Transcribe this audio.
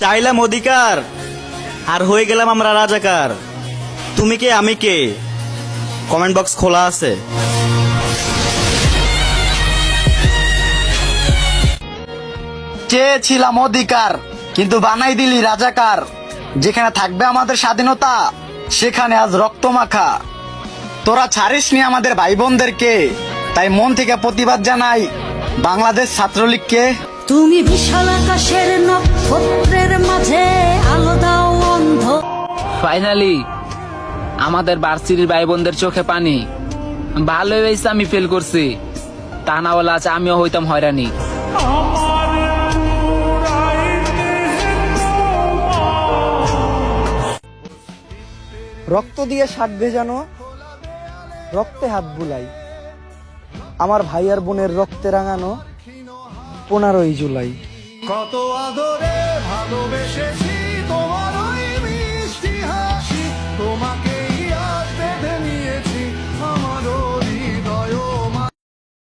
চাইলাম অধিকার আর হয়ে গেলাম আমরা রাজাকার। তুমি কে আমি কে, কমেন্ট বক্স খোলা আছে। চেয়েছিলাম অধিকার কিন্তু বানাই দিলি রাজাকার। যেখানে থাকবে আমাদের স্বাধীনতা সেখানে আজ রক্ত মাখা। তোরা ছাড়িসনি আমাদের ভাই বোনদেরকে, তাই মন থেকে প্রতিবাদ জানাই বাংলাদেশ ছাত্রলীগকে। তুমি বিশাল আকাশের নক্ষত্রের মাঝে আলো দাও অন্ধ। ফাইনালি আমাদের ভার্সিটির ভাই বোনদের চোখে পানি। ভালো হয়েছে আমি ফেল করছি, তা না হলে আজ আমিও হইতাম হয়রানি। রক্ত দিয়ে শাক ভেজানো, রক্তে হাত বুলাই। আমার ভাই আর বোনের রক্তে রাঙানো 15ই জুলাই। কত আদরে ভালো